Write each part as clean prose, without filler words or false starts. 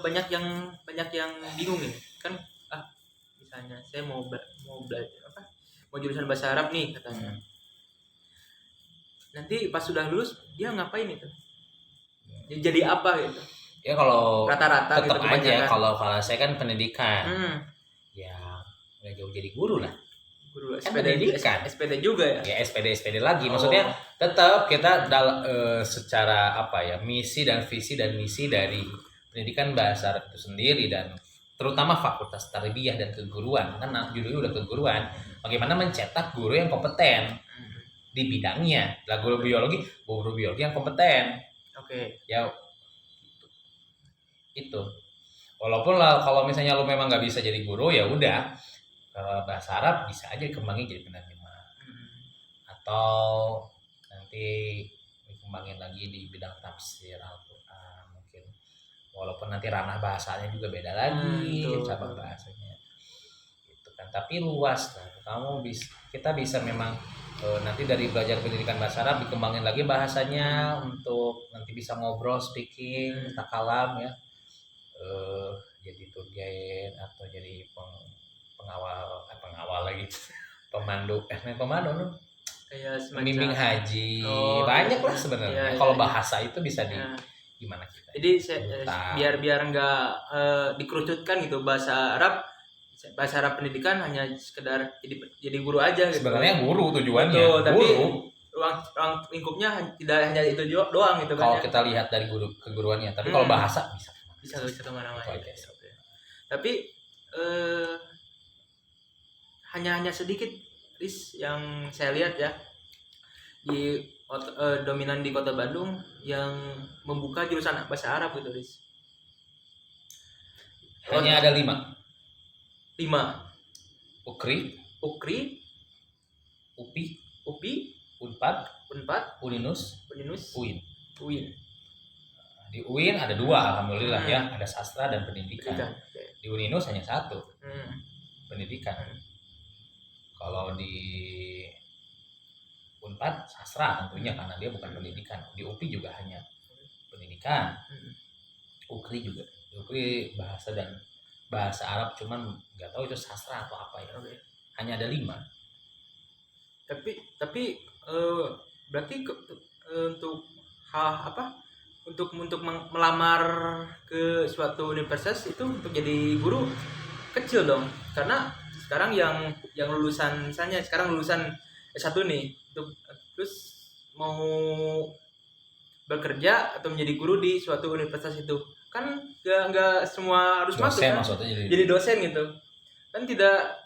banyak yang bingung nih kan. Misalnya saya mau belajar mau jurusan bahasa Arab nih katanya. Nanti pas sudah lulus dia ngapain itu? Jadi apa gitu? Ya kalau rata-rata tetap gitu aja kalau saya kan pendidikan. Ya nggak jauh jadi guru lah. Guru kan SPD, pendidikan. SPD juga ya? Ya SPD lagi. Maksudnya tetap kita secara misi dan visi dan misi dari pendidikan bahasa Arab itu sendiri dan terutama fakultas tarbiyah dan keguruan kan judulnya udah keguruan. Bagaimana mencetak guru yang kompeten di bidangnya. Lah guru biologi yang kompeten. Oke. Ya itu. Walaupun lah kalau misalnya lu memang nggak bisa jadi guru ya udah bahasa Arab bisa aja dikembangin jadi penerjemah atau nanti dikembangin lagi di bidang tafsir Al-Quran mungkin walaupun nanti ranah bahasanya juga beda lagi cabang bahasanya gitu kan tapi luas lah kita bisa memang nanti dari belajar pendidikan bahasa Arab dikembangin lagi bahasanya untuk nanti bisa ngobrol speaking takalam ya jadi tour guide atau jadi pengawal lagi pemandu kayak pembimbing haji banyak lah sebenarnya kalau bahasa itu bisa di gimana kita jadi biar nggak dikerucutkan gitu bahasa Arab pendidikan hanya sekedar jadi guru aja gitu. Sebenarnya guru tujuannya. Betul, tapi ruang lingkupnya tidak hanya itu doang gitu kan. Kalau kita lihat dari keguruannya, tapi kalau bahasa bisa kemana-mana. Tapi hanya sedikit yang saya lihat ya di dominan di Kota Bandung yang membuka jurusan bahasa Arab gitu, Riz. Hanya ada 5. Ukri, UPI, Unpad, Uninus, UIN. Di UIN ada 2 alhamdulillah ya, ada sastra dan pendidikan. Di Uninus hanya 1. Pendidikan. Kalau di Unpad sastra tentunya karena dia bukan pendidikan. Di UPI juga hanya pendidikan. Ukri juga. Ukri bahasa Arab cuman nggak tahu itu sastra atau apa ya. Hanya ada 5. Tapi berarti untuk melamar ke suatu universitas itu untuk jadi guru kecil dong, karena sekarang yang lulusan S1 nih terus mau bekerja atau menjadi guru di suatu universitas itu kan nggak semua harus dosen masuk kan? Jadi dosen gitu kan tidak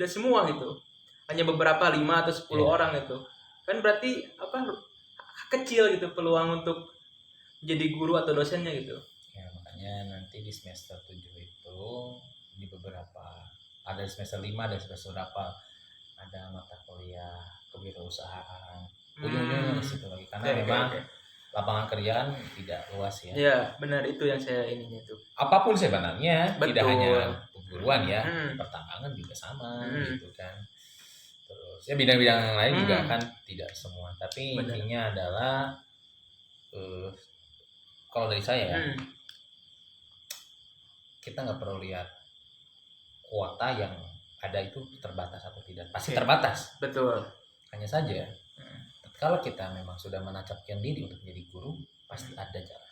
semua gitu, hanya beberapa 5 atau 10 orang itu kan berarti kecil gitu peluang untuk jadi guru atau dosennya gitu ya. Makanya nanti di semester 7 itu di beberapa ada semester 5 ada semester berapa ada mata kuliah kewirausahaan ujung-ujungnya di situ lagi karena memang lapangan kerjaan tidak luas ya. Iya, benar itu yang saya ininya itu. Apapun sebenarnya, tidak hanya keguruan ya, pertambangan juga sama gitu kan. Terus ya bidang-bidang yang lain juga kan tidak semua, tapi intinya adalah kalau dari saya ya, kita nggak perlu lihat kuota yang ada itu terbatas atau tidak, pasti terbatas. Betul. Hanya saja kalau kita memang sudah menancapkan diri untuk menjadi guru, pasti ada jalan.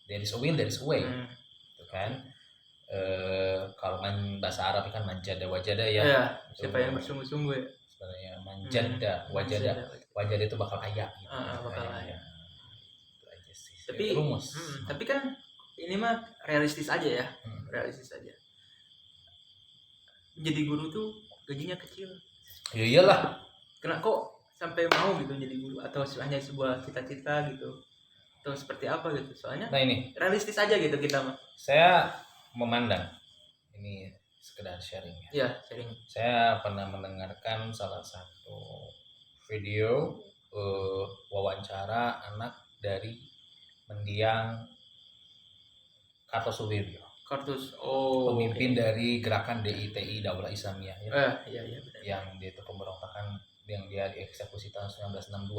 There is a will, there is a way, gitu kan? Kalau bahasa Arab kan manjada wajada ya. Iya, siapa yang bersungguh-sungguh ya? Sebenarnya manjada wajada itu bakal kaya. Gitu. Bakal kaya. Itu aja sih. Tapi rumus. Tapi kan ini mah realistis aja ya, realistis aja. Menjadi guru tuh gajinya kecil. Ya iyalah. Kok sampai mau gitu jadi guru atau hanya sebuah cita-cita gitu atau seperti apa gitu soalnya nah ini realistis aja gitu kita mah. Saya memandang ini sekedar sharing ya. Iya, sharing. Saya pernah mendengarkan salah satu video wawancara anak dari mendiang Kartosuwiryo. Pemimpin dari gerakan DITI Daulah Islamiyah ya. Iya benar. Yang dia itu pemberontakan yang dia dieksekusi tahun 1962.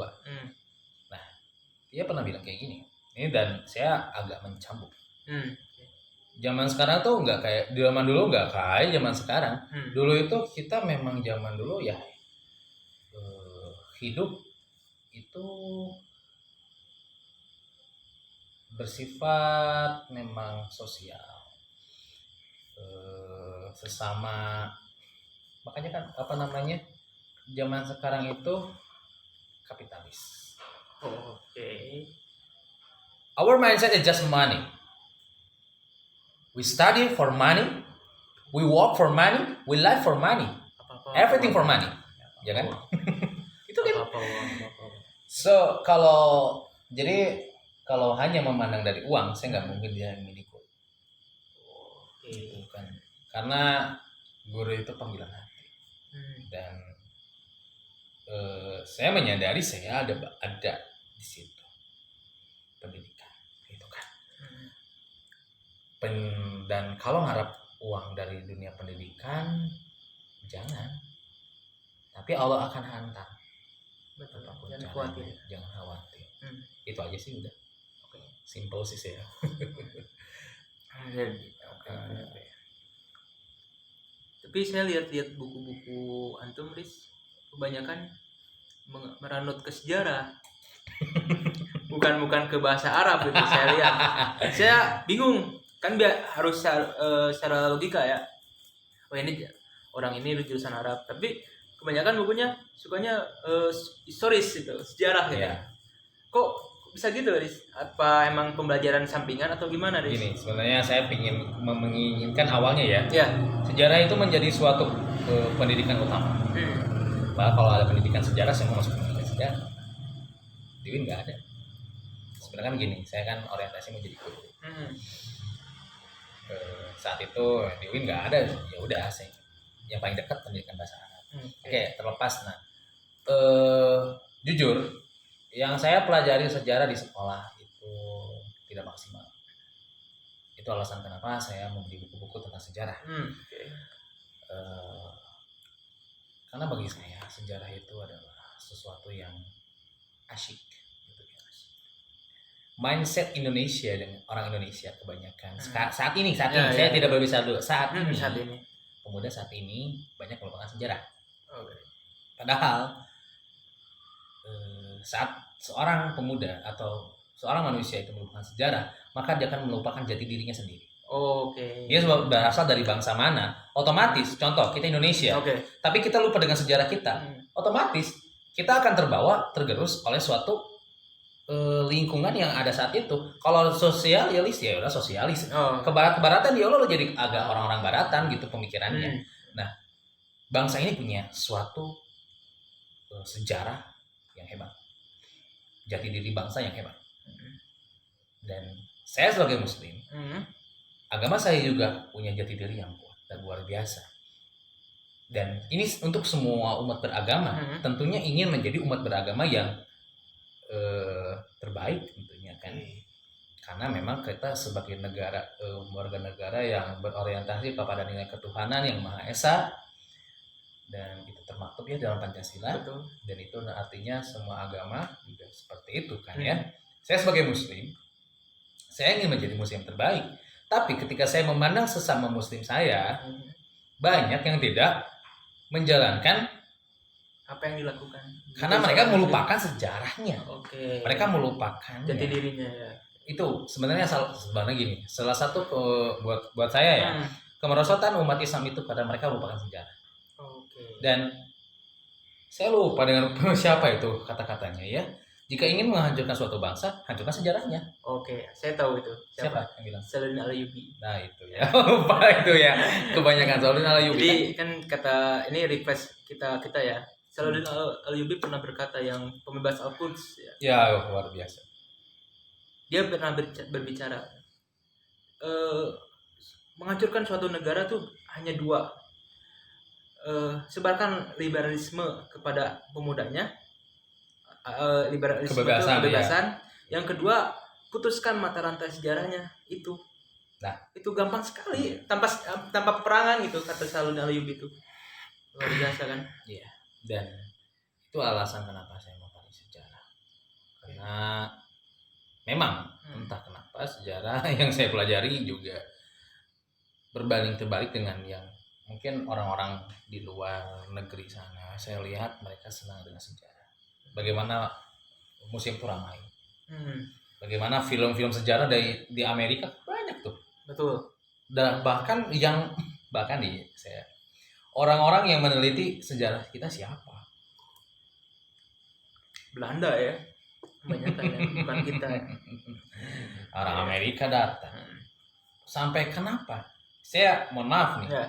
Nah, dia pernah bilang kayak gini. Ini dan saya agak mencambuk. Hmm. Zaman sekarang tuh nggak kayak zaman dulu, nggak kayak zaman sekarang. Dulu itu kita memang zaman dulu ya hidup itu bersifat memang sosial, sesama. Makanya kan apa namanya, zaman sekarang itu kapitalis. Oke. Our mindset is just money. We study for money, we work for money, we live for money, everything for money, ya kan? Itu kan. So kalau hanya memandang dari uang, saya nggak mungkin dia memiliki. Itu kan karena guru itu panggilan hati. Dan saya menyadari saya ada di situ pendidikan itu kan. Dan kalau ngarap uang dari dunia pendidikan jangan, tapi Allah akan hantar. Betul. Jangan khawatir. Jangan khawatir. Itu aja sih udah. Oke. Simple sih saya. Tapi saya lihat buku-buku antum, Riz, kebanyakan meranut ke sejarah. bukan ke bahasa Arab gitu saya lihat. Saya bingung kan, harus secara logika ya. Oh ini orang ini jurusan Arab, tapi kebanyakan bukunya sukanya historis itu, sejarah gitu. Yeah. Kok bisa gitu, Riz? Apa emang pembelajaran sampingan atau gimana, Riz? Gini, sebenarnya saya menginginkan awalnya ya. Ya. Sejarah itu menjadi suatu pendidikan utama. Bahkan kalau ada pendidikan sejarah, saya mau masuk pendidikan sejarah. Di UIN nggak ada. Sebenarnya kan gini, saya kan orientasi mau jadi guru. Saat itu di UIN nggak ada, ya udah saya yang paling dekat pendidikan bahasa Arab. Oke, terlepas. Nah, jujur, yang saya pelajari sejarah di sekolah itu tidak maksimal. Itu alasan kenapa saya membeli buku-buku tentang sejarah. Karena bagi saya sejarah itu adalah sesuatu yang asyik. Mindset Indonesia dan orang Indonesia kebanyakan saat ini saya tidak berbicara dulu saat ini pemuda saat ini banyak melupakan sejarah. Padahal saat seorang pemuda atau seorang manusia itu melupakan sejarah, maka dia akan melupakan jati dirinya sendiri. Dia berasal dari bangsa mana, otomatis contoh kita Indonesia, tapi kita lupa dengan sejarah kita, otomatis kita akan tergerus oleh suatu lingkungan yang ada saat itu. Kalau sosialis ya udah sosialis. Kebarat-baratan ya lo jadi agak orang-orang baratan gitu pemikirannya. Nah, bangsa ini punya suatu sejarah yang hebat, jati diri bangsa yang hebat. Dan saya sebagai muslim, agama saya juga punya jati diri yang kuat dan luar biasa. Dan ini untuk semua umat beragama, tentunya ingin menjadi umat beragama yang terbaik tentunya kan. Karena memang kita sebagai warga negara yang berorientasi kepada nilai ketuhanan yang Maha Esa, dan itu termaktub ya dalam Pancasila. Betul. Dan itu artinya semua agama juga seperti itu kan ya. Saya sebagai muslim, saya ingin menjadi muslim terbaik. Tapi ketika saya memandang sesama muslim saya, banyak yang tidak menjalankan apa yang dilakukan. Karena mereka melupakan sejarahnya. Mereka melupakan jati dirinya ya. Itu sebenarnya gini. Salah satu buat saya ya, kemerosotan umat Islam itu pada mereka melupakan sejarah. Dan saya lupa dengan siapa itu kata-katanya ya. Jika ingin menghancurkan suatu bangsa, hancurkan sejarahnya. Saya tahu itu. Siapa yang bilang? Salahuddin Al-Ayyubi. Nah itu ya, lupa itu ya. Kebanyakan Salahuddin Al-Ayyubi. Jadi kan kata ini request kita ya. Salahuddin Al-Ayyubi pernah berkata yang pembebas Al-Quds ya. Ya luar biasa. Dia pernah berbicara menghancurkan suatu negara tuh hanya dua. Sebarkan liberalisme kepada pemudanya, liberalisme kebebasan. Ya. Yang kedua, putuskan mata rantai sejarahnya itu. Nah, itu gampang sekali tanpa peperangan gitu, kata Salahuddin Al-Ayyubi itu. Luar biasa kan? Iya. Dan itu alasan kenapa saya mau pakai sejarah. Karena memang entah kenapa sejarah yang saya pelajari juga berbanding terbalik dengan yang mungkin orang-orang di luar negeri sana. Saya lihat mereka senang dengan sejarah. Bagaimana museum itu ramai. Bagaimana film-film sejarah di Amerika banyak tuh. Betul. Dan bahkan nih saya orang-orang yang meneliti sejarah kita siapa? Belanda ya. Banyak ya, bukan kita. Orang Amerika datang. Sampai kenapa? Saya mohon maaf nih. Ya.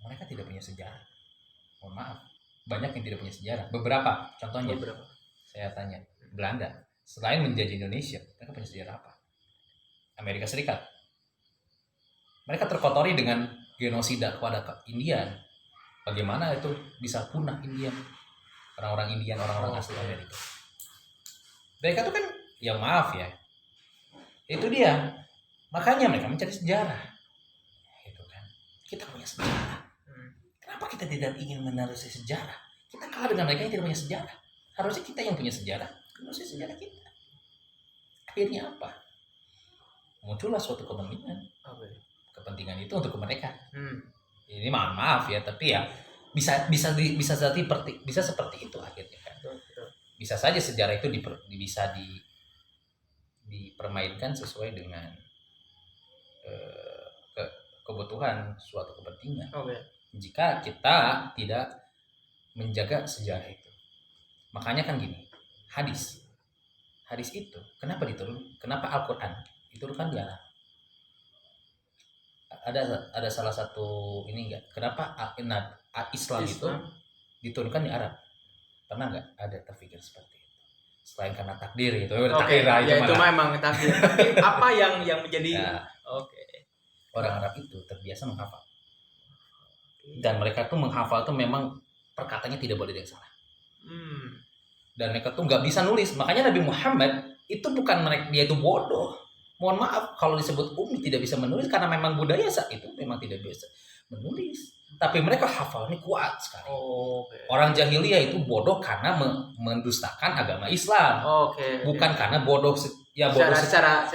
Mereka tidak punya sejarah. Mohon maaf. Banyak yang tidak punya sejarah. Beberapa contohnya. Saya tanya, Belanda selain menjajah Indonesia, mereka punya sejarah apa? Amerika Serikat. Mereka terkotori dengan genosida kepada Indian. Bagaimana itu bisa punah Indian? Orang-orang Indian, orang-orang asli Amerika. Mereka tuh kan, ya maaf ya. Itu dia. Makanya mereka mencari sejarah. Gitu kan. Kita punya sejarah. Kenapa kita tidak ingin menerusi sejarah? Kita kalah dengan mereka yang tidak punya sejarah. Harusnya kita yang punya sejarah. Menerusi sejarah kita. Akhirnya apa? Muncullah suatu kepentingan. Kepentingan itu untuk mereka. Ini maaf ya, tapi ya bisa seperti itu akhirnya kan. Bisa saja sejarah itu bisa dipermainkan sesuai dengan kebutuhan suatu kepentingan. Jika kita tidak menjaga sejarah itu. Makanya kan gini, hadis itu kenapa kenapa Al-Quran diturunkan di Arab? Ada salah satu ini enggak? Kenapa Islam itu diturunkan di Arab? Pernah nggak ada terpikir seperti itu? Selain karena takdir itu, takdir itu memang takdir. Tapi apa yang menjadi orang Arab itu terbiasa menghafal. Dan mereka tuh menghafal tuh memang perkataannya tidak boleh ada yang salah. Dan mereka tuh nggak bisa nulis. Makanya Nabi Muhammad itu bukan dia itu bodoh. Mohon maaf kalau disebut ummi tidak bisa menulis karena memang budaya saat itu memang tidak bisa menulis. Tapi mereka hafalnya kuat sekali. Orang jahiliyah itu bodoh karena mendustakan agama Islam. Bukan karena bodoh secara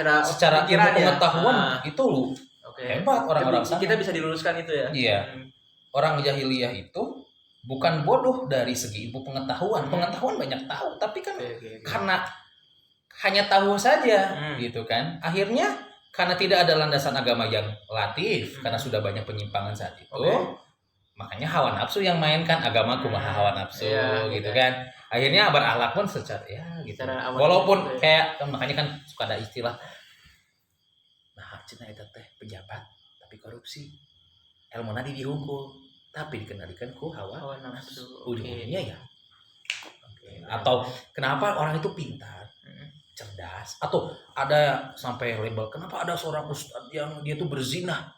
pengetahuan itu hebat orang-orang sana. Kita bisa diluruskan itu ya. Iya. Orang jahiliyah itu bukan bodoh dari segi ilmu pengetahuan. Pengetahuan banyak tahu, tapi kan karena hanya tahu saja gitu kan. Akhirnya karena tidak ada landasan agama yang latif, karena sudah banyak penyimpangan saat itu. Makanya hawa nafsu yang mainkan agama kumaha hawa nafsu gitu kan. Akhirnya berakhlak pun secara gitu. Walaupun kayak makanya kan suka ada istilah cenah eta teh pejabat tapi korupsi. Ilmu nadi dihukum tapi dikendalikan ku hawa nafsu. Ujung-ujungnya ya. Atau kenapa orang itu pintar, cerdas, atau ada sampai label kenapa ada seorang ustadz yang dia tuh berzina?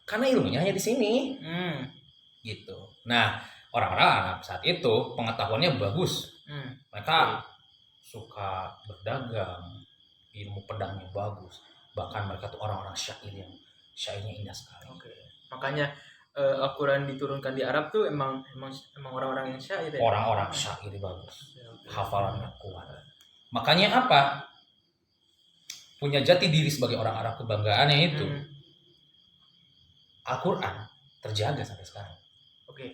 Karena ilmunya hanya di sini. Gitu. Nah, orang-orang Arab saat itu pengetahuannya bagus. Mereka suka berdagang, ilmu pedangnya bagus. Bahkan mereka tuh orang-orang syairnya indah sekali. Makanya Al-Quran diturunkan di Arab tuh emang orang-orang yang syair ya? Orang-orang syair bagus. Hafalannya kuat. Makanya apa? Punya jati diri sebagai orang Arab, kebanggaannya itu. Al-Quran terjaga sampai sekarang.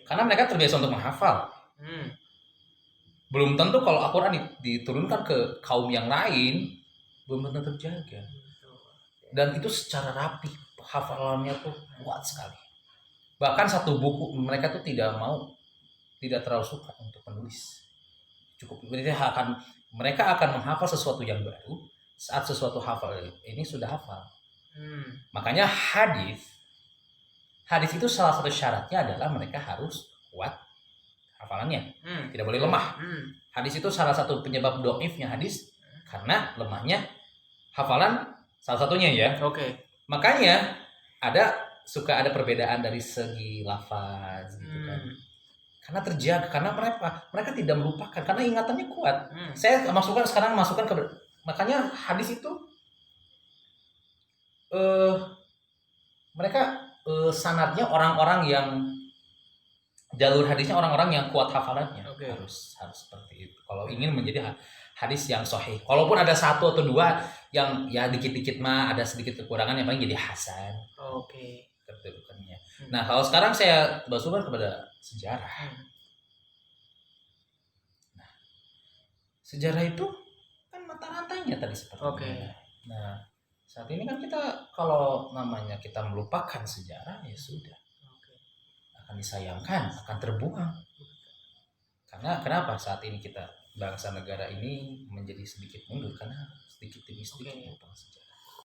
Karena mereka terbiasa untuk menghafal. Belum tentu kalau Al-Quran diturunkan ke kaum yang lain, belum tentu terjaga. Dan itu secara rapi, hafalannya tuh kuat sekali. Bahkan satu buku mereka tuh tidak terlalu suka untuk menulis. Cukup mereka akan menghafal sesuatu yang baru saat sesuatu hafal ini sudah hafal. Makanya hadis itu salah satu syaratnya adalah mereka harus kuat hafalannya, tidak boleh lemah. Hadis itu salah satu penyebab dhaifnya hadis karena lemahnya hafalan salah satunya ya. Makanya suka ada perbedaan dari segi lafaz gitu kan. Karena terjaga, karena mereka tidak melupakan karena ingatannya kuat. Saya masukkan ke makanya hadis itu mereka sanadnya orang-orang yang jalur hadisnya orang-orang yang kuat hafalannya. Harus seperti itu. Kalau ingin menjadi hadis yang sahih. Kalaupun ada satu atau dua yang ya dikit-dikit mah ada sedikit kekurangan, yang paling jadi hasan Oke. kedudukannya. Nah, kalau sekarang saya basuhan kepada sejarah. Sejarah itu kan mata rantainya tadi seperti Oke. itu. Nah, saat ini kan kita kalau namanya kita melupakan sejarah ya sudah Oke. akan disayangkan, akan terbuang. Karena kenapa saat ini kita bangsa negara ini menjadi sedikit mundur karena sedikit demi sedikit Oke. melupakan sejarah.